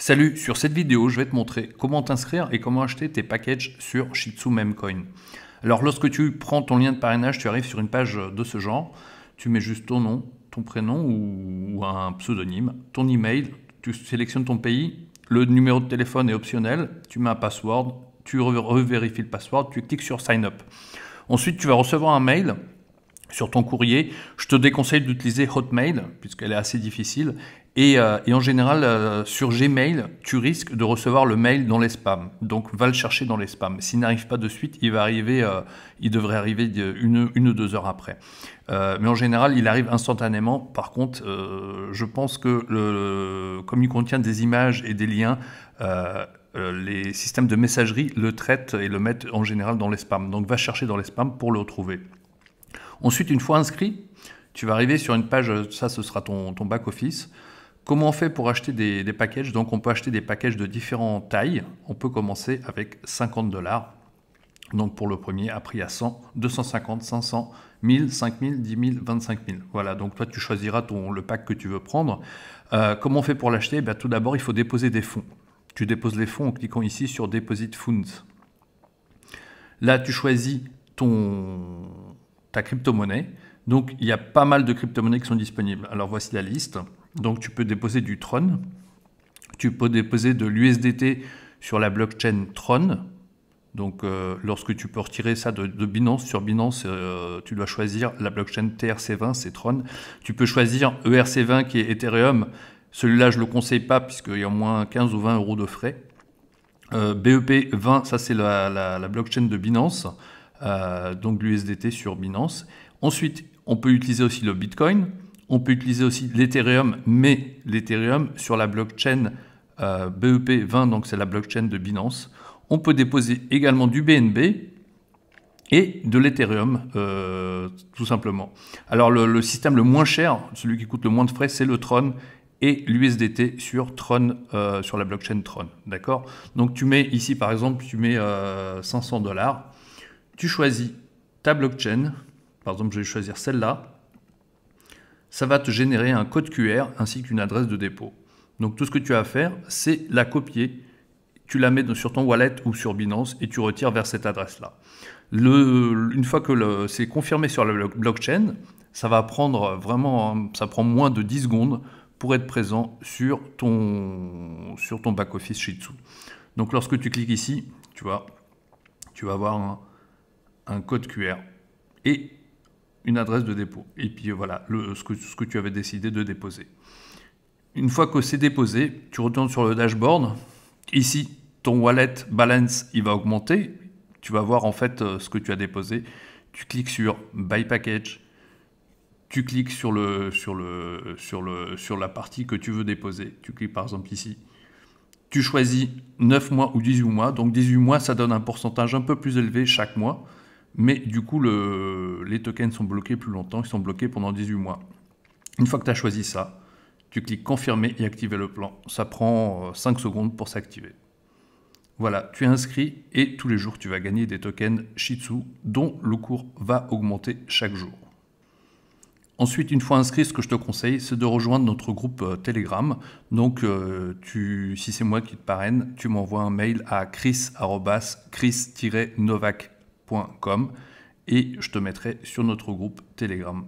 Salut, sur cette vidéo, je vais te montrer comment t'inscrire et comment acheter tes packages sur Shitsu Memecoin. Alors lorsque tu prends ton lien de parrainage, tu arrives sur une page de ce genre, tu mets juste ton nom, ton prénom ou un pseudonyme, ton email, tu sélectionnes ton pays, le numéro de téléphone est optionnel, tu mets un password, tu revérifies le password, tu cliques sur Sign Up. Ensuite, tu vas recevoir un mail sur ton courrier. Je te déconseille d'utiliser Hotmail, puisqu'elle est assez difficile. Et en général, sur Gmail, tu risques de recevoir le mail dans les spams. Donc, va le chercher dans les spams. S'il n'arrive pas de suite, il devrait arriver une ou 2 heures après. Mais en général, il arrive instantanément. Par contre, je pense que comme il contient des images et des liens, les systèmes de messagerie le traitent et le mettent en général dans les spams. Donc, va chercher dans les spams pour le retrouver. Ensuite, une fois inscrit, tu vas arriver sur une page, ça ce sera ton back-office. Comment on fait pour acheter des packages? Donc on peut acheter des packages de différentes tailles. On peut commencer avec 50 $. Donc pour le premier, après il y a 100, 250, 500, 1000, 5000, 10 000, 25 000. Voilà, donc toi tu choisiras le pack que tu veux prendre. Comment on fait pour l'acheter? Tout d'abord, il faut déposer des fonds. Tu déposes les fonds en cliquant ici sur Deposit Funds. Là, tu choisis ta crypto-monnaie. Donc, il y a pas mal de crypto-monnaies qui sont disponibles. Alors, voici la liste. Donc, tu peux déposer du Tron. Tu peux déposer de l'USDT sur la blockchain Tron. Donc, lorsque tu peux retirer ça de Binance, sur Binance, tu dois choisir la blockchain TRC20, c'est Tron. Tu peux choisir ERC20 qui est Ethereum. Celui-là, je ne le conseille pas puisqu'il y a au moins 15 ou 20 euros de frais. BEP20, ça c'est la blockchain de Binance. Donc l'USDT sur Binance. Ensuite, on peut utiliser aussi le Bitcoin, on peut utiliser aussi l'Ethereum, mais l'Ethereum sur la blockchain BEP20, donc c'est la blockchain de Binance. On peut déposer également du BNB et de l'Ethereum, tout simplement. Alors le système le moins cher, celui qui coûte le moins de frais, c'est le Tron et l'USDT sur Tron, sur la blockchain Tron. D'accord? Donc tu mets ici, par exemple, tu mets 500 $. Tu choisis ta blockchain, par exemple je vais choisir celle-là, ça va te générer un code QR ainsi qu'une adresse de dépôt. Donc tout ce que tu as à faire, c'est la copier, tu la mets sur ton wallet ou sur Binance et tu retires vers cette adresse-là. Une fois que c'est confirmé sur la blockchain, ça va prendre vraiment, ça prend moins de 10 secondes pour être présent sur ton back-office Shitsu. Donc lorsque tu cliques ici, tu vas avoir un code QR et une adresse de dépôt. Et puis voilà, ce que tu avais décidé de déposer. Une fois que c'est déposé, tu retournes sur le dashboard. Ici, ton wallet balance, il va augmenter. Tu vas voir en fait ce que tu as déposé. Tu cliques sur Buy Package. Tu cliques sur la partie que tu veux déposer. Tu cliques par exemple ici. Tu choisis 9 mois ou 18 mois. Donc 18 mois, ça donne un pourcentage un peu plus élevé chaque mois. Mais du coup, les tokens sont bloqués plus longtemps. Ils sont bloqués pendant 18 mois. Une fois que tu as choisi ça, tu cliques confirmer et activer le plan. Ça prend 5 secondes pour s'activer. Voilà, tu es inscrit et tous les jours, tu vas gagner des tokens Shitsu dont le cours va augmenter chaque jour. Ensuite, une fois inscrit, ce que je te conseille, c'est de rejoindre notre groupe Telegram. Donc, si c'est moi qui te parraine, tu m'envoies un mail à chris-novak.com et je te mettrai sur notre groupe Telegram.